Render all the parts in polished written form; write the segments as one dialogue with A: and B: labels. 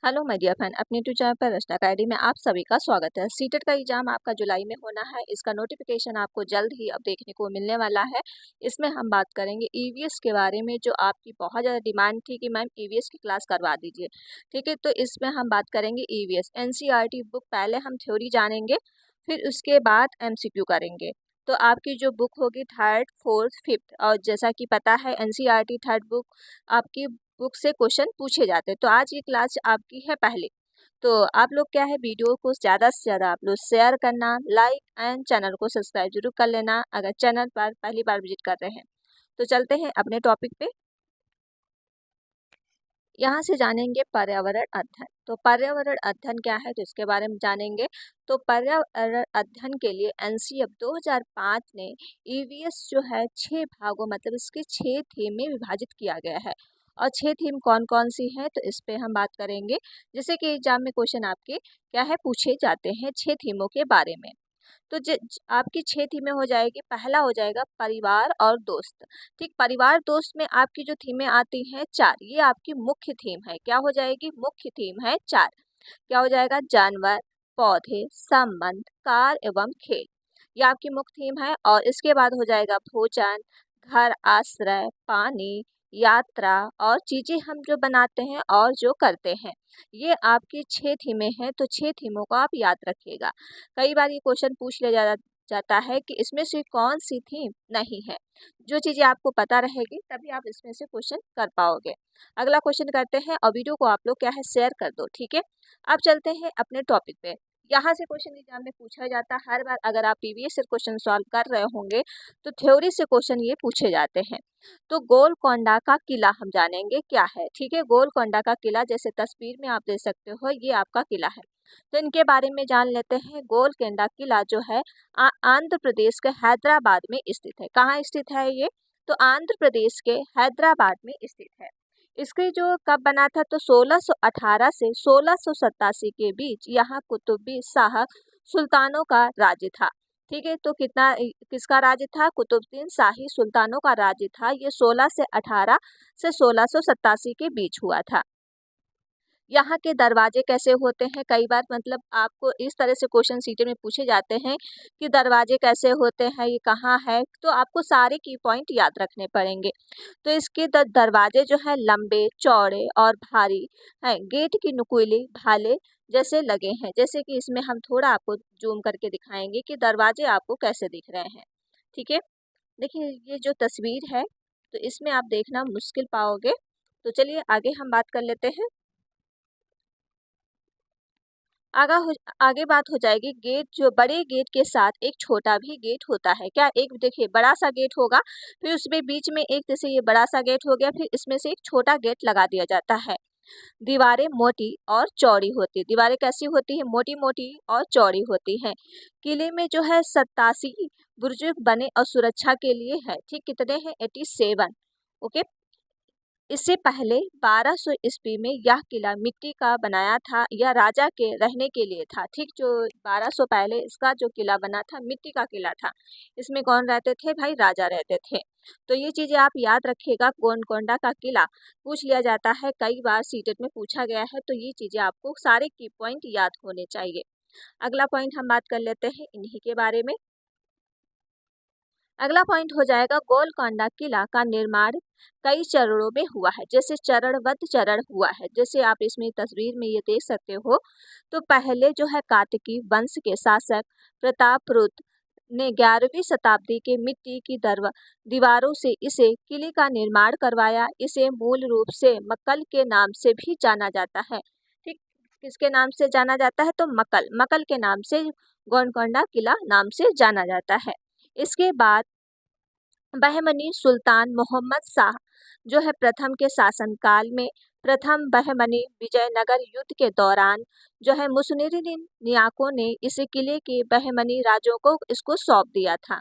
A: Hello my dear friend, अपने YouTube channel पर रचना academy में आप सभी का स्वागत है। सीटेट का एग्जाम आपका जुलाई में होना है। इसका नोटिफिकेशन आपको जल्द ही अब देखने को मिलने वाला है। इसमें हम बात करेंगे ईवीएस के बारे में, जो आपकी बहुत ज़्यादा डिमांड थी कि मैम ईवीएस की क्लास करवा दीजिए। ठीक है, तो इसमें हम बात करेंगे ईवीएस एनसीईआरटी बुक। पहले हम थ्योरी जानेंगे, फिर उसके बाद एमसीक्यू करेंगे। तो आपकी जो बुक होगी थर्ड, फोर्थ, फिफ्थ, और जैसा कि पता है एनसीईआरटी थर्ड बुक आपकी बुक से क्वेश्चन पूछे जाते हैं। तो आज ये क्लास आपकी है पहले। तो आप लोग क्या है, वीडियो को ज़्यादा से ज़्यादा आप लोग शेयर करना, लाइक एंड चैनल को सब्सक्राइब जरूर कर लेना अगर चैनल पर पहली बार विजिट कर रहे हैं। तो चलते हैं अपने टॉपिक पे। यहाँ से जानेंगे पर्यावरण अध्ययन। तो पर्यावरण अध्ययन क्या है, तो इसके बारे में जानेंगे। तो पर्यावरण अध्ययन के लिए एनसीईआरटी 2005 ने ईवीएस जो है 6 भागों मतलब इसके 6 थीम में विभाजित किया गया है। और 6 थीम कौन कौन सी हैं, तो इस पे हम बात करेंगे। जैसे कि एग्जाम में क्वेश्चन आपके क्या है पूछे जाते हैं 6 थीमों के बारे में। तो आपकी 6 थीमें हो जाएगी। पहला हो जाएगा परिवार और दोस्त। ठीक, परिवार दोस्त में आपकी जो थीमें आती हैं 4, ये आपकी मुख्य थीम है। क्या हो जाएगी, मुख्य थीम है 4। क्या हो जाएगा, जानवर, पौधे, संबंध, कार एवं खेल, ये आपकी मुख्य थीम है। और इसके बाद हो जाएगा भोजन, घर, आश्रय, पानी, यात्रा और चीजें हम जो बनाते हैं और जो करते हैं। ये आपकी 6 थीमें हैं। तो 6 थीमों को आप याद रखिएगा। कई बार ये क्वेश्चन पूछ लिया जाता है कि इसमें से कौन सी थीम नहीं है। जो चीजें आपको पता रहेगी तभी आप इसमें से क्वेश्चन कर पाओगे। अगला क्वेश्चन करते हैं, और वीडियो को आप लोग क्या है शेयर कर दो। ठीक है, अब चलते हैं अपने टॉपिक पे। यहाँ से क्वेश्चन एग्जाम में पूछा जाता है हर बार। अगर आप पीवीएस से क्वेश्चन सॉल्व कर रहे होंगे तो थ्योरी से क्वेश्चन ये पूछे जाते हैं। तो गोलकोंडा का किला हम जानेंगे क्या है। ठीक है, गोलकोंडा का किला जैसे तस्वीर में आप देख सकते हो, ये आपका किला है। तो इनके बारे में जान लेते हैं। गोलकोंडा किला जो है आंध्र प्रदेश के हैदराबाद में स्थित है। कहाँ स्थित है ये, तो आंध्र प्रदेश के हैदराबाद में स्थित है। इसके जो कब बना था, तो 1618 से 1687 के बीच यहाँ कुतुबी शाह सुल्तानों का राज्य था। ठीक है, तो किसका राज्य था, कुतुबुद्दीन शाही सुल्तानों का राज्य था। ये 16 से 18 से 1687 के बीच हुआ था। यहाँ के दरवाजे कैसे होते हैं, कई बार मतलब आपको इस तरह से क्वेश्चन सीटें में पूछे जाते हैं कि दरवाजे कैसे होते हैं, ये कहाँ है, तो आपको सारे की पॉइंट याद रखने पड़ेंगे। तो इसके दरवाजे जो है लंबे, चौड़े और भारी हैं। गेट की नुकीली भाले जैसे लगे हैं। जैसे कि इसमें हम थोड़ा आपको जूम करके दिखाएंगे कि दरवाजे आपको कैसे दिख रहे हैं। ठीक है, देखिए ये जो तस्वीर है, तो इसमें आप देखना मुश्किल पाओगे। तो चलिए आगे हम बात कर लेते हैं। आगे बात हो जाएगी गेट, जो बड़े गेट के साथ एक छोटा भी गेट होता है। क्या, एक देखिए बड़ा सा गेट होगा, फिर उसमें बीच में एक, जैसे ये बड़ा सा गेट हो गया, फिर इसमें से एक छोटा गेट लगा दिया जाता है। दीवारें मोटी और चौड़ी होती, दीवारें कैसी होती है, मोटी मोटी और चौड़ी होती हैं। किले में जो है 87 बुर्ज बने और सुरक्षा के लिए है। ठीक, कितने हैं, 87। ओके, इससे पहले 1200 ईस्वी में यह किला मिट्टी का बनाया था, यह राजा के रहने के लिए था। ठीक, जो 1200 पहले इसका जो किला बना था मिट्टी का किला था। इसमें कौन रहते थे, भाई राजा रहते थे। तो ये चीजें आप याद रखिएगा। गोलकोंडा का किला पूछ लिया जाता है, कई बार सीटेट में पूछा गया है। तो ये चीजें आपको सारे की पॉइंट याद होने चाहिए। अगला पॉइंट हम बात कर लेते हैं इन्हीं के बारे में। अगला पॉइंट हो जाएगा गोलकोंडा किला का निर्माण कई चरणों में हुआ है। जैसे चरणबद्ध चरण हुआ है, जैसे आप इसमें तस्वीर में ये देख सकते हो। तो पहले जो है कातकी वंश के शासक प्रतापरुद्र ने 11वीं शताब्दी के मिट्टी की दीवारों से इसे किले का निर्माण करवाया। इसे मूल रूप से मक्कल के नाम से भी जाना जाता है। ठीक, किसके नाम से जाना जाता है, तो मक्कल, मक्कल के नाम से गोलकोंडा किला नाम से जाना जाता है। इसके बाद बहमनी सुल्तान मोहम्मद शाह जो है प्रथम के शासनकाल में, प्रथम बहमनी विजयनगर युद्ध के दौरान जो है मुसलिम नियाकों ने इस किले के बहमनी राजों को इसको सौंप दिया था।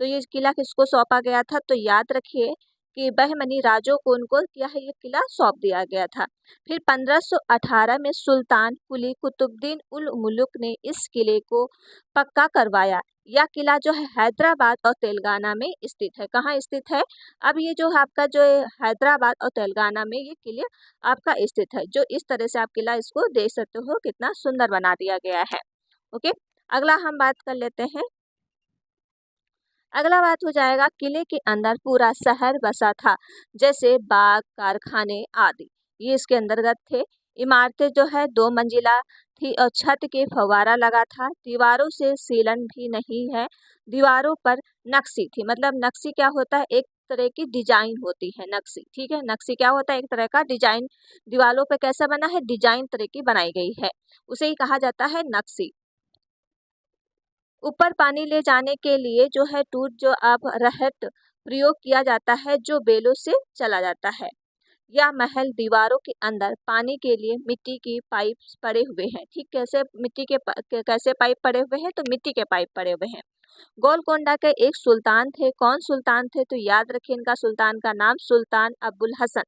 A: तो ये किला किसको सौंपा गया था, तो याद रखिए कि बहमनी राजों को उनको क्या है, ये किला सौंप दिया गया था। फिर 1518 में सुल्तान कुली कुतुबुद्दीन उल मुल्क ने इस किले को पक्का करवाया। यह किला जो है हैदराबाद और तेलंगाना में स्थित है। कहाँ स्थित है? अब ये जो आपका जो हैदराबाद और तेलंगाना में ये किले आपका स्थित है। जो इस तरह से आप किला इसको देख सकते हो, कितना सुंदर बना दिया गया है। ओके, अगला हम बात कर लेते हैं। अगला बात हो जाएगा, किले के अंदर पूरा शहर बसा था, जैसे बाग, कारखाने आदि, ये इसके अंतर्गत थे। इमारतें जो है 2 मंजिला थी और छत के फव्वारा लगा था। दीवारों से सीलन भी नहीं है। दीवारों पर नक्शी थी, मतलब नक्शी क्या होता है? एक तरह की डिजाइन होती है नक्शी, ठीक है। नक्शी क्या होता है? एक तरह का डिजाइन। दीवारों पर कैसा बना है? डिजाइन तरह की बनाई गई है, उसे ही कहा जाता है नक्शी। ऊपर पानी ले जाने के लिए जो है टूट जो अब रहट प्रयोग किया जाता है, जो बेलों से चला जाता है। यह महल दीवारों के अंदर पानी के लिए मिट्टी की पाइप पड़े हुए हैं, ठीक। कैसे मिट्टी के कैसे पाइप पड़े हुए हैं? तो मिट्टी के पाइप पड़े हुए हैं। गोलकोंडा के एक सुल्तान थे। कौन सुल्तान थे? तो याद रखिए इनका सुल्तान का नाम सुल्तान अब्बुल हसन।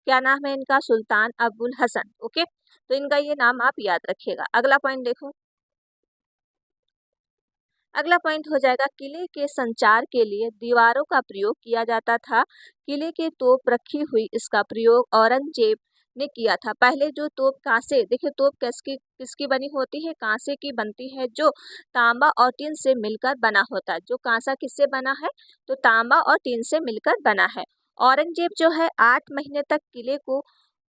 A: क्या नाम है इनका? सुल्तान अब्बुल हसन। ओके, तो इनका ये नाम आप याद रखिएगा। अगला पॉइंट देखो। अगला पॉइंट हो जाएगा, किले के संचार के लिए दीवारों का प्रयोग किया जाता था। किले के तोप रखी हुई, इसका प्रयोग औरंगजेब ने किया था। पहले जो तोप कांसे, देखिए तोप किसकी किसकी बनी होती है? कांसे की बनती है, जो तांबा और टीन से मिलकर बना होता है। जो कांसा किससे बना है? तो तांबा और टीन से मिलकर बना है। औरंगजेब जो है 8 महीने तक किले को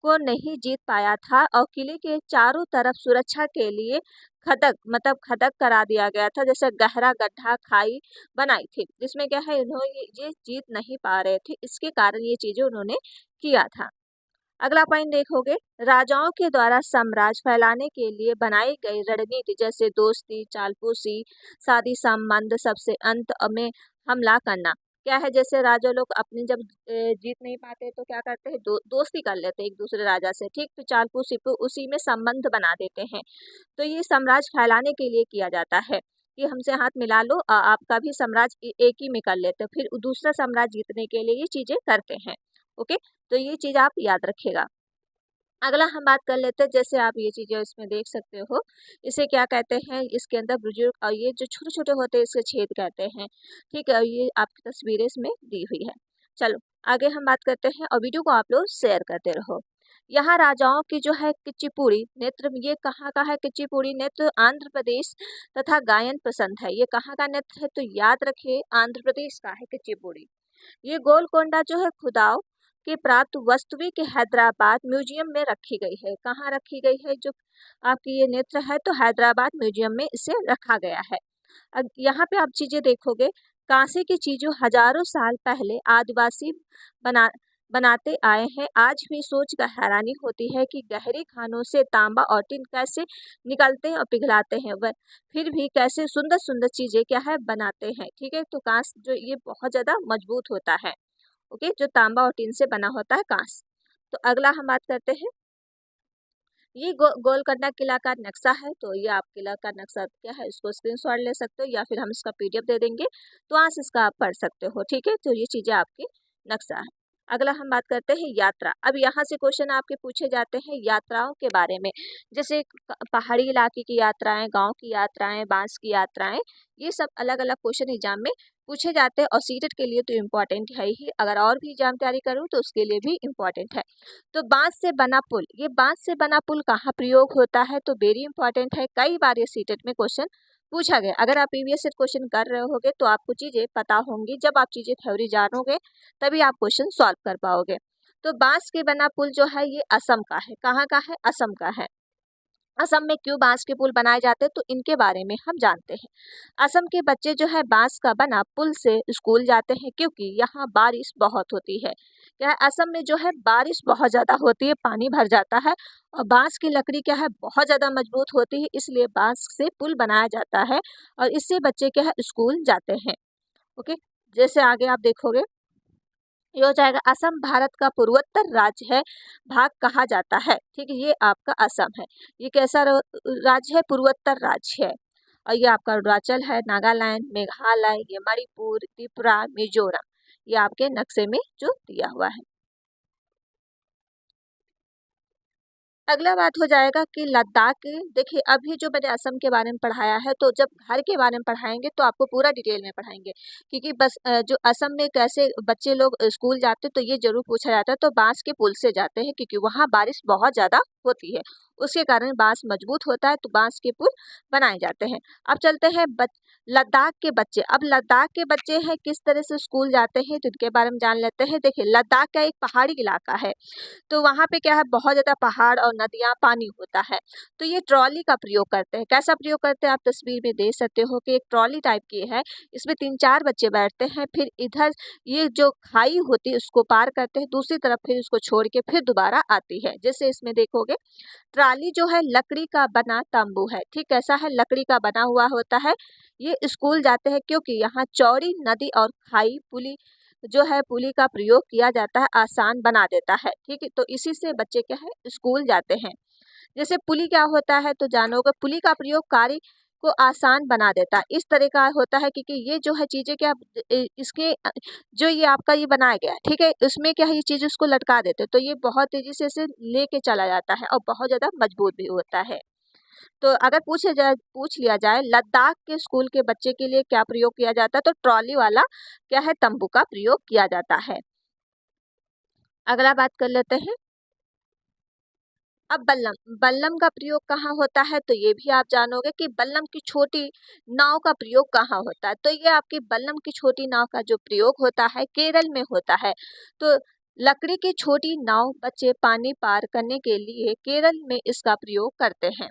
A: नहीं जीत पाया था और किले के चारों तरफ सुरक्षा के लिए खदक, मतलब खदक करा दिया गया था, जैसे गहरा गड्ढा खाई बनाई थी, जिसमें क्या है इन्होंने ये जीत नहीं पा रहे थे, इसके कारण ये चीजें उन्होंने किया था। अगला पॉइंट देखोगे, राजाओं के द्वारा साम्राज्य फैलाने के लिए बनाई गई रणनीति, जैसे दोस्ती, चालपूसी, शादी संबंध, सबसे अंत में हमला करना। क्या है? जैसे राजा लोग अपने जब जीत नहीं पाते तो क्या करते हैं? दोस्ती कर लेते हैं एक दूसरे राजा से, ठीक। तो चालपूसी को उसी में संबंध बना देते हैं। तो ये साम्राज्य फैलाने के लिए किया जाता है कि हमसे हाथ मिला लो, आपका भी साम्राज्य एक ही में कर लेते, फिर दूसरा साम्राज्य जीतने के लिए ये चीजें करते हैं। ओके, तो ये चीज आप याद रखिएगा। अगला हम बात कर लेते हैं, जैसे आप ये चीजें इसमें देख सकते हो, इसे क्या कहते हैं? इसके अंदर बुजुर्ग और ये जो छोटे छोटे होते हैं इसे छेद कहते हैं, ठीक है। ये आपकी तस्वीरें इसमें दी हुई है। चलो आगे हम बात करते हैं और वीडियो को आप लोग शेयर करते रहो। यहाँ राजाओं की जो है कुचिपुड़ी नृत्य, ये कहाँ का है? कुचिपुड़ी नृत्य आंध्र प्रदेश तथा गायन पसंद है। ये कहाँ का नृत्य है? तो याद रखिए आंध्र प्रदेश का है कुचिपुड़ी। ये गोलकोंडा जो है खुदाव की प्राप्त वस्तुएं के हैदराबाद म्यूजियम में रखी गई है। कहाँ रखी गई है? जो आपकी ये नृत्य है तो हैदराबाद म्यूजियम में इसे रखा गया है। अब यहाँ पे आप चीजें देखोगे, कांसे की चीजों हजारों साल पहले आदिवासी बना बनाते आए हैं। आज भी सोच कर हैरानी होती है कि गहरी खानों से तांबा और टिन कैसे निकलते हैं और पिघलाते हैं, वह फिर भी कैसे सुंदर सुंदर चीजें क्या है बनाते हैं, ठीक है। तो कांस जो ये बहुत ज्यादा मजबूत होता है, ओके, जो तांबा और टीन से बना होता है कांस। तो अगला हम बात करते हैं, ये गोलकोंडा किला का नक्शा है। तो ये आप किला का नक्शा क्या है, इसको स्क्रीनशॉट ले सकते हो या फिर हम इसका पीडीएफ दे देंगे, तो वहाँ से इसका आप पढ़ सकते हो, ठीक है। तो ये चीजें आपकी नक्शा है। अगला हम बात करते हैं यात्रा। अब यहाँ से क्वेश्चन आपके पूछे जाते हैं यात्राओं के बारे में, जैसे पहाड़ी इलाके की यात्राएं, गांव की यात्राएं, बांस की यात्राएं, ये सब अलग अलग क्वेश्चन एग्जाम में पूछे जाते हैं और सीटेट के लिए तो इम्पोर्टेंट है ही, अगर और भी एग्जाम तैयारी करूँ तो उसके लिए भी इम्पोर्टेंट है। तो बांस से बना पुल, ये बांस से बना पुल कहाँ प्रयोग होता है? तो वेरी इंपॉर्टेंट है, कई बार ये सीटेट में क्वेश्चन पूछा गया। अगर आप प्रीवियस से क्वेश्चन कर रहे होगे तो आपको चीजें पता होंगी, जब आप चीजें थ्योरी जानोगे तभी आप क्वेश्चन सॉल्व कर पाओगे। तो बांस के बना पुल जो है ये असम का है। कहाँ का है? असम का है। असम में क्यों बांस के पुल बनाए जाते हैं तो इनके बारे में हम जानते हैं। असम के बच्चे जो है बांस का बना पुल से स्कूल जाते हैं, क्योंकि यहाँ बारिश बहुत होती है। क्या है? असम में जो है बारिश बहुत ज़्यादा होती है, पानी भर जाता है और बांस की लकड़ी क्या है, बहुत ज़्यादा मजबूत होती है, इसलिए बांस से पुल बनाया जाता है और इससे बच्चे क्या है स्कूल जाते हैं। ओके, जैसे आगे आप देखोगे ये हो जाएगा, असम भारत का पूर्वोत्तर राज्य है, भाग कहा जाता है, ठीक है। ये आपका असम है, ये कैसा राज्य है? पूर्वोत्तर राज्य है। और ये आपका अरुणाचल है, नागालैंड, मेघालय, ये मणिपुर, त्रिपुरा, मिजोरम, ये आपके नक्शे में जो दिया हुआ है। अगला बात हो जाएगा कि लद्दाख के, देखिए अभी जो मैंने असम के बारे में पढ़ाया है, तो जब घर के बारे में पढ़ाएंगे तो आपको पूरा डिटेल में पढ़ाएंगे, क्योंकि बस जो असम में कैसे बच्चे लोग स्कूल जाते तो ये जरूर पूछा जाता है। तो बांस के पुल से जाते हैं, क्योंकि वहाँ बारिश बहुत ज़्यादा होती है, उसके कारण बांस मजबूत होता है, तो बांस के पुल बनाए जाते हैं। अब चलते हैं लद्दाख के बच्चे। अब लद्दाख के बच्चे हैं किस तरह से स्कूल जाते हैं, तो इनके बारे में जान लेते हैं। देखिए लद्दाख का एक पहाड़ी इलाका है, तो वहाँ पे क्या है, बहुत ज़्यादा पहाड़ और नदियाँ, पानी होता है। तो ये ट्रॉली का प्रयोग करते हैं। कैसा प्रयोग करते हैं, आप तस्वीर में देख सकते हो कि एक ट्रॉली टाइप की है, इसमें 3-4 बच्चे बैठते हैं, फिर इधर ये जो खाई होती है उसको पार करते हैं, दूसरी तरफ फिर उसको छोड़ के फिर दोबारा आती है। जैसे इसमें देखोगे ट्राली जो है लकड़ी का बना तंबू है, ठीक कैसा है, लकड़ी का बना हुआ होता है। ये स्कूल जाते हैं क्योंकि यहाँ चौड़ी नदी और खाई पुली जो है, पुली का प्रयोग किया जाता है, आसान बना देता है, ठीक है। तो इसी से बच्चे क्या है स्कूल जाते हैं। जैसे पुली क्या होता है तो जानोगे, पुली का प्रयोग कार्य को आसान बना देता है, इस तरह का होता है, क्योंकि ये जो है चीजें क्या इसके जो ये आपका ये बनाया गया है, ठीक है, उसमें क्या है ये चीज उसको लटका देते हैं, तो ये बहुत तेजी से इसे लेके चला जाता है और बहुत ज्यादा मजबूत भी होता है। तो अगर पूछ लिया जाए लद्दाख के स्कूल के बच्चे के लिए क्या प्रयोग किया जाता है, तो ट्रॉली वाला क्या है तंबू का प्रयोग किया जाता है। अगला बात कर लेते हैं। अब बल्लम, बल्लम का प्रयोग कहाँ होता है, तो ये भी आप जानोगे कि बल्लम की छोटी नाव का प्रयोग कहाँ होता है। तो ये आपकी बल्लम की छोटी नाव का जो प्रयोग होता है केरल में होता है। तो लकड़ी की छोटी नाव बच्चे पानी पार करने के लिए केरल में इसका प्रयोग करते हैं।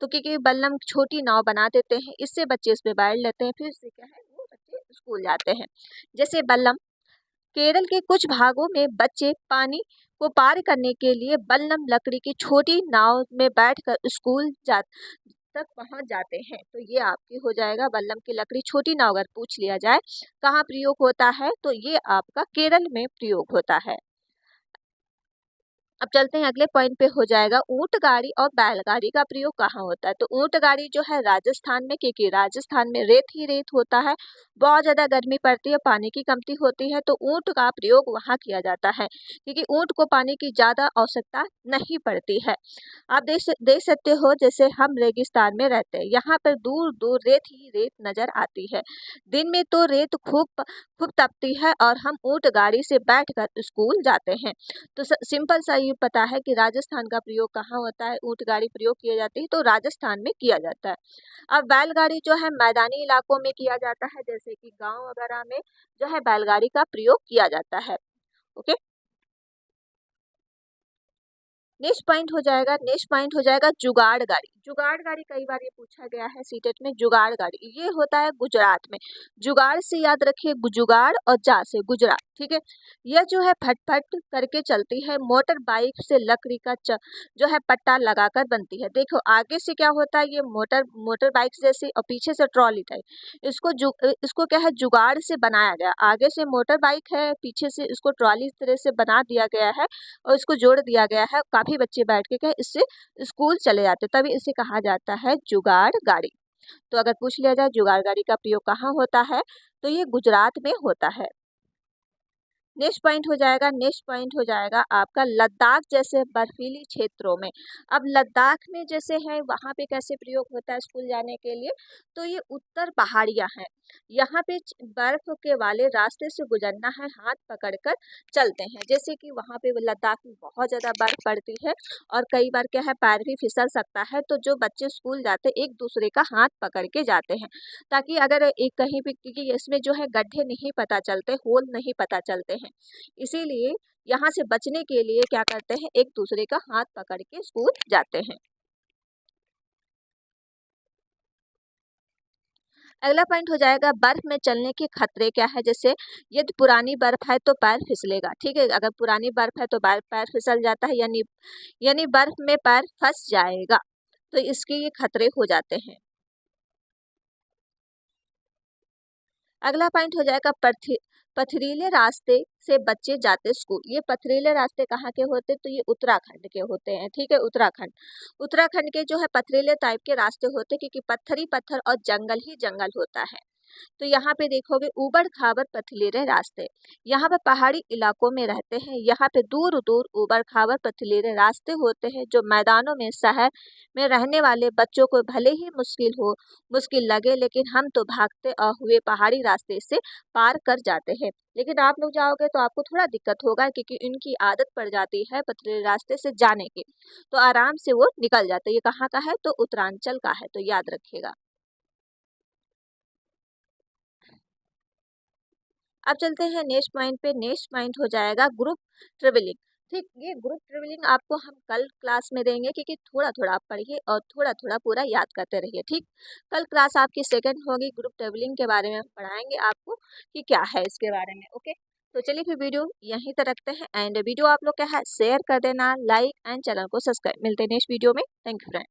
A: तो क्योंकि बल्लम छोटी नाव बना देते हैं, इससे बच्चे इसमें बैठ लेते हैं, फिर से क्या है वो बच्चे स्कूल जाते हैं। जैसे बल्लम, केरल के कुछ भागों में बच्चे पानी को पार करने के लिए बल्लम लकड़ी की छोटी नाव में बैठकर स्कूल जा तक पहुंच जाते हैं। तो ये आपकी हो जाएगा बल्लम की लकड़ी छोटी नाव। अगर पूछ लिया जाए कहाँ प्रयोग होता है, तो ये आपका केरल में प्रयोग होता है। अब चलते हैं अगले पॉइंट पे, हो जाएगा ऊंट गाड़ी और बैलगाड़ी का प्रयोग कहाँ होता है। तो ऊंट गाड़ी जो है राजस्थान में, क्योंकि राजस्थान में रेत ही रेत होता है, बहुत ज्यादा गर्मी पड़ती है, पानी की कमती होती है, तो ऊंट का प्रयोग वहाँ किया जाता है, क्योंकि ऊंट को पानी की ज्यादा आवश्यकता नहीं पड़ती है। आप देख सकते हो, जैसे हम रेगिस्तान में रहते हैं, यहाँ पर दूर दूर रेत ही रेत नजर आती है। दिन में तो रेत खूब खूब तपती है और हम ऊंट गाड़ी से बैठकर स्कूल जाते हैं। तो सिंपल सा ये पता है कि राजस्थान का प्रयोग कहाँ होता है, ऊंट गाड़ी प्रयोग किया जाती है, तो राजस्थान में किया जाता है। अब बैलगाड़ी जो है मैदानी इलाकों में किया जाता है, जैसे कि गांव वगैरह में जो है बैलगाड़ी का प्रयोग किया जाता है। ओके, नेक्स्ट पॉइंट हो जाएगा जुगाड़ गाड़ी। जुगाड़ गाड़ी कई बार ये पूछा गया है सीटेट में। जुगाड़ गाड़ी ये होता है गुजरात में। जुगाड़ से याद रखिए, जुगाड़ और जा से गुजरात, ठीक है। यह जो है फटफट करके चलती है, मोटर बाइक से लकड़ी का जो है पट्टा लगाकर बनती है। देखो आगे से क्या होता है, ये मोटर बाइक जैसे और पीछे से ट्रॉली टाइप, इसको क्या है जुगाड़ से बनाया गया। आगे से मोटर बाइक है, पीछे से इसको ट्रॉली इस तरह से बना दिया गया है और इसको जोड़ दिया गया है। काफी बच्चे बैठ के क्या इससे स्कूल चले जाते, तभी इसे कहा जाता है जुगाड़ गाड़ी। तो अगर पूछ लिया जाए जुगाड़ गाड़ी का प्रयोग कहाँ होता है, तो ये गुजरात में होता है। नेक्स्ट पॉइंट हो जाएगा आपका लद्दाख जैसे बर्फीली क्षेत्रों में। अब लद्दाख में जैसे है वहाँ पे कैसे प्रयोग होता है स्कूल जाने के लिए, तो ये उत्तर पहाड़ियाँ हैं, यहाँ पे बर्फ के वाले रास्ते से गुजरना है, हाथ पकड़कर चलते हैं। जैसे कि वहाँ पे लद्दाख में बहुत ज़्यादा बर्फ पड़ती है और कई बार क्या है पैर भी फिसल सकता है, तो जो बच्चे स्कूल जाते हैं एक दूसरे का हाथ पकड़ के जाते हैं, ताकि अगर एक कहीं भी, क्योंकि इसमें जो है गड्ढे नहीं पता चलते, होल नहीं पता चलते हैं, इसीलिए यहाँ से बचने के लिए क्या करते हैं एक दूसरे का हाथ पकड़ के स्कूल जाते हैं। अगला पॉइंट हो जाएगा बर्फ में चलने के खतरे क्या है। जैसे यदि पुरानी बर्फ है तो पैर फिसलेगा, ठीक है, अगर पुरानी बर्फ है तो पैर फिसल जाता है, यानी बर्फ में पैर फंस जाएगा, तो इसके ये खतरे हो जाते हैं। अगला पॉइंट हो जाएगा पथरीले रास्ते से बच्चे जाते स्कूल। ये पथरीले रास्ते कहाँ के होते, तो ये उत्तराखंड के होते हैं, ठीक है। उत्तराखंड के जो है पथरीले टाइप के रास्ते होते हैं, क्योंकि पत्थर ही पत्थर और जंगल ही जंगल होता है। तो यहाँ पे देखोगे ऊबड़ खाबड़ पथरीले रास्ते, यहाँ पे पहाड़ी इलाकों में रहते हैं, यहाँ पे दूर दूर ऊबड़ खाबड़ पथरीले रास्ते होते हैं जो मैदानों में शहर में रहने वाले बच्चों को भले ही मुश्किल लगे, लेकिन हम तो भागते हुए पहाड़ी रास्ते से पार कर जाते हैं। लेकिन आप लोग जाओगे तो आपको थोड़ा दिक्कत होगा, क्योंकि इनकी आदत पड़ जाती है पथरीले रास्ते से जाने की, तो आराम से वो निकल जाते हैं। ये कहाँ का है? तो उत्तरांचल का है, तो याद रखिएगा। अब चलते हैं नेक्स्ट पॉइंट पे। नेक्स्ट पॉइंट हो जाएगा ग्रुप ट्रेवलिंग। ठीक, ये ग्रुप ट्रेवलिंग आपको हम कल क्लास में देंगे, क्योंकि थोड़ा थोड़ा आप पढ़िए और थोड़ा थोड़ा पूरा याद करते रहिए। ठीक, कल क्लास आपकी सेकंड होगी, ग्रुप ट्रेवलिंग के बारे में हम पढ़ाएंगे आपको कि क्या है इसके बारे में। ओके, तो चलिए फिर वीडियो यहीं तक रखते हैं, एंड वीडियो आप लोग क्या है शेयर कर देना, लाइक एंड चैनल को सब्सक्राइब। मिलते हैं नेक्स्ट वीडियो में। Thank you friend.